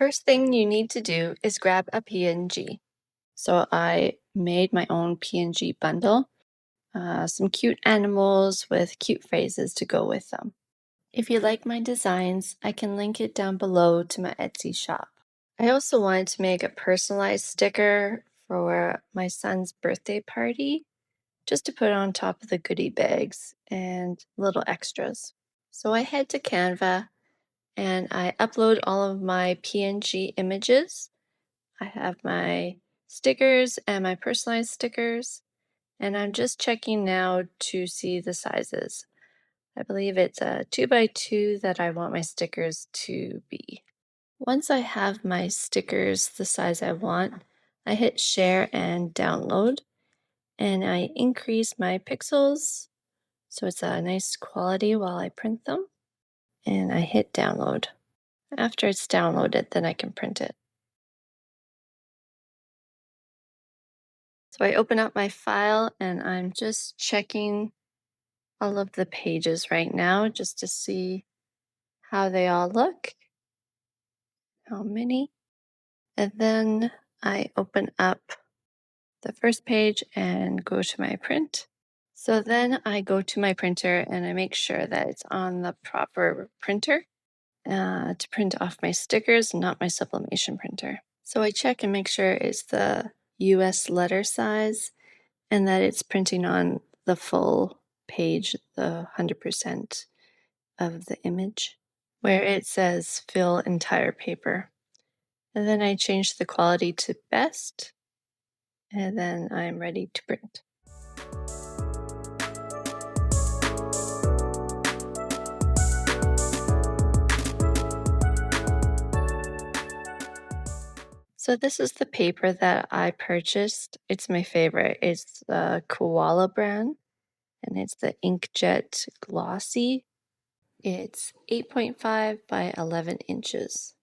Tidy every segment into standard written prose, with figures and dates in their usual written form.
First thing you need to do is grab a PNG. So I made my own PNG bundle, some cute animals with cute phrases to go with them. If you like my designs, I can link it down below to my Etsy shop. I also wanted to make a personalized sticker for my son's birthday party, just to put on top of the goodie bags and little extras. So I head to Canva and I upload all of my PNG images. I have my stickers and my personalized stickers, and I'm just checking now to see the sizes. I believe it's a 2x2 that I want my stickers to be. Once I have my stickers the size I want, I hit share and download, and I increase my pixels so it's a nice quality while I print them, and I hit download. After it's downloaded, then I can print it. So I open up my file and I'm just checking all of the pages right now just to see how they all look, how many. And then I open up the first page and go to my print. So then I go to my printer and I make sure that it's on the proper printer to print off my stickers, not my sublimation printer. So I check and make sure it's the US letter size and that it's printing on the full page, the 100% of the image, where it says fill entire paper. And then I change the quality to best, and then I'm ready to print. So this is the paper that I purchased. It's my favorite. It's the Koala brand, and it's the Inkjet Glossy. It's 8.5 by 11 inches.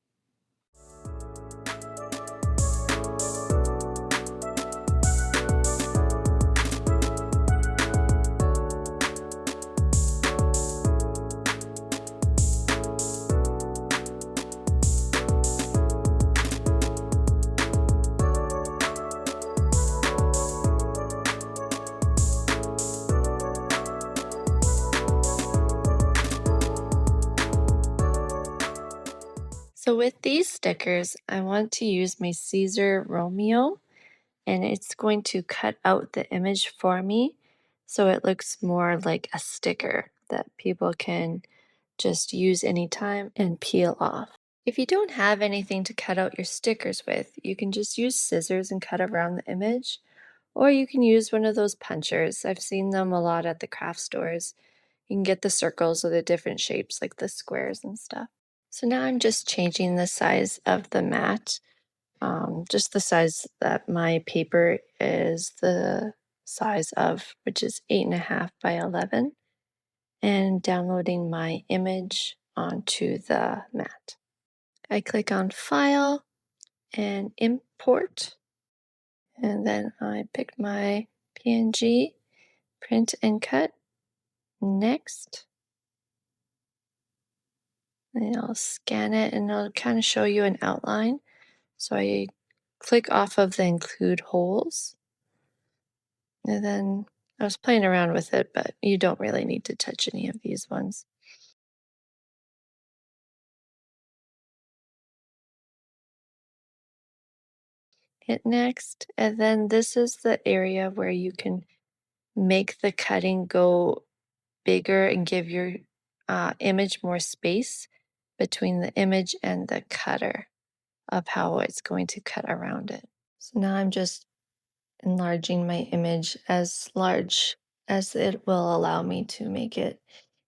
So with these stickers, I want to use my Caesar Romeo, and it's going to cut out the image for me so it looks more like a sticker that people can just use anytime and peel off. If you don't have anything to cut out your stickers with, you can just use scissors and cut around the image, or you can use one of those punchers. I've seen them a lot at the craft stores. You can get the circles or the different shapes like the squares and stuff. So now I'm just changing the size of the mat, just the size that my paper is the size of, which is 8.5 by 11, and downloading my image onto the mat. I click on File and Import, and then I pick my PNG, print and cut, next. And I'll scan it and it'll kind of show you an outline. So I click off of the include holes. And then I was playing around with it, but you don't really need to touch any of these ones. Hit next. And then this is the area where you can make the cutting go bigger and give your image more space between the image and the cutter of how it's going to cut around it. So now I'm just enlarging my image as large as it will allow me to make it.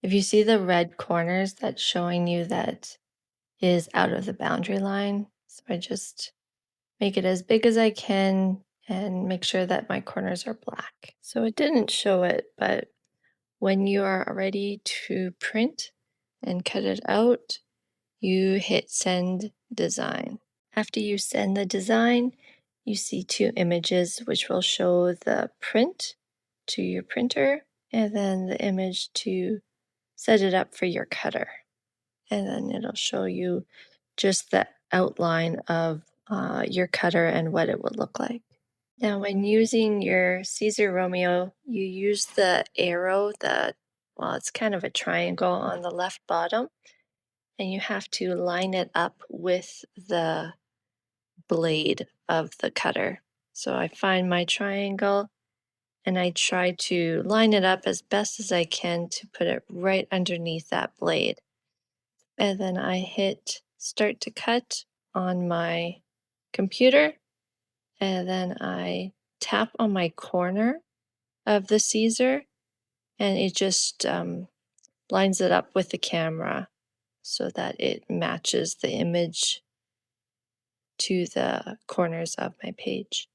If you see the red corners, that's showing you that is out of the boundary line. So I just make it as big as I can and make sure that my corners are black. So it didn't show it, but when you are ready to print and cut it out, you hit send design. After you send the design, you see two images which will show the print to your printer and then the image to set it up for your cutter. And then it'll show you just the outline of your cutter and what it would look like. Now, when using your Caesar Romeo, you use the arrow, well, it's kind of a triangle on the left bottom, and you have to line it up with the blade of the cutter. So I find my triangle and I try to line it up as best as I can to put it right underneath that blade. And then I hit start to cut on my computer, and then I tap on my corner of the Caesar, and it just lines it up with the camera so that it matches the image to the corners of my page.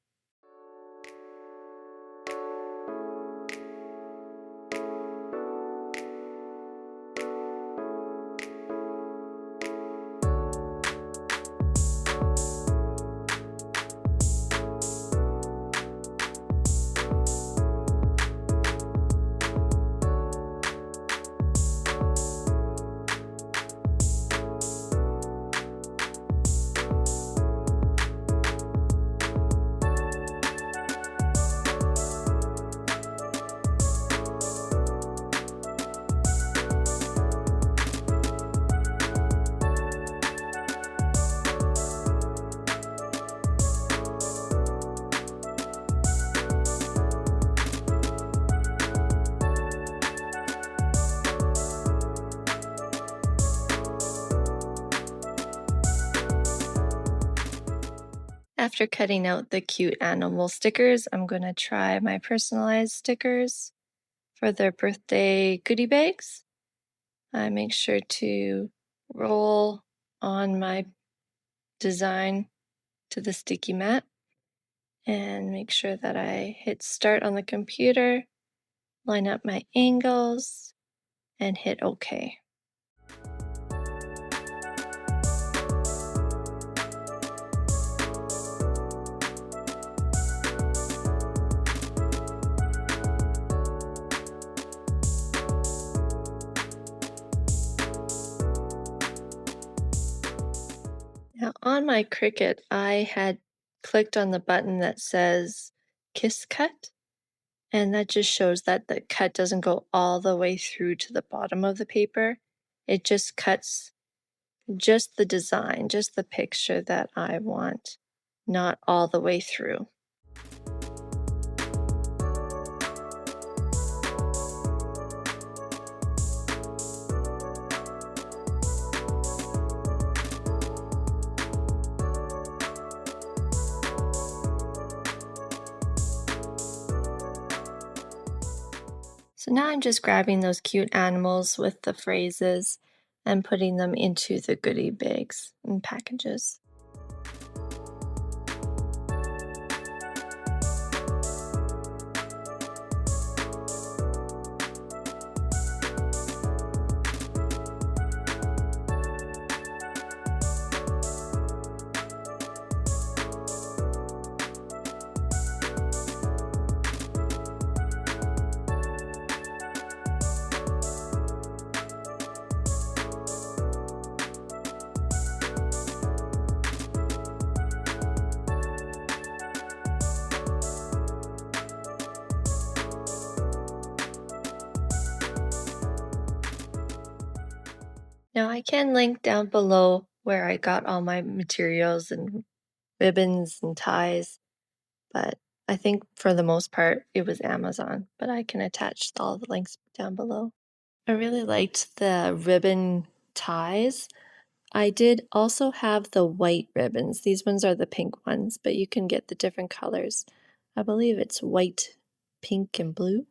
After cutting out the cute animal stickers, I'm going to try my personalized stickers for their birthday goodie bags. I make sure to roll on my design to the sticky mat and make sure that I hit start on the computer, line up my angles, and hit OK. Now on my Cricut, I had clicked on the button that says Kiss Cut, and that just shows that the cut doesn't go all the way through to the bottom of the paper. It just cuts just the design, just the picture that I want, not all the way through. So now I'm just grabbing those cute animals with the phrases and putting them into the goodie bags and packages. Now I can link down below where I got all my materials and ribbons and ties, but I think for the most part it was Amazon, but I can attach all the links down below. I really liked the ribbon ties. I did also have the white ribbons. These ones are the pink ones, but you can get the different colors. I believe it's white, pink, and blue,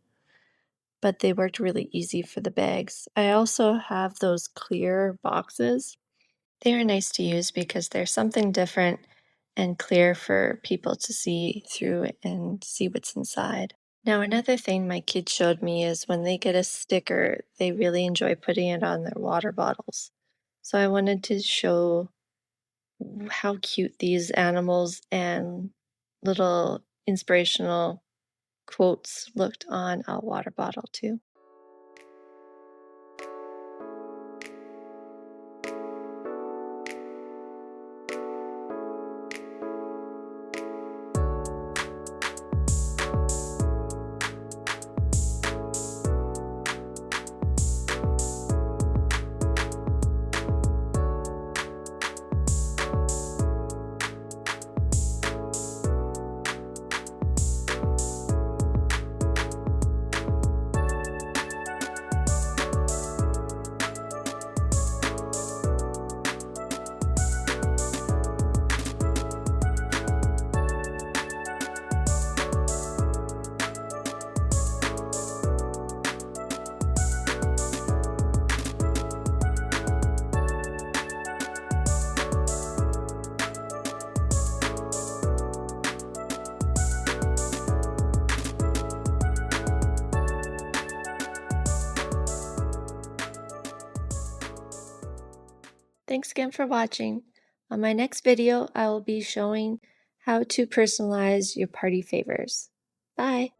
but they worked really easy for the bags. I also have those clear boxes. They are nice to use because they're something different and clear for people to see through and see what's inside. Now, another thing my kids showed me is when they get a sticker, they really enjoy putting it on their water bottles. So I wanted to show how cute these animals and little inspirational quotes looked on a water bottle too. Thanks again for watching. On my next video, I will be showing how to personalize your party favors. Bye!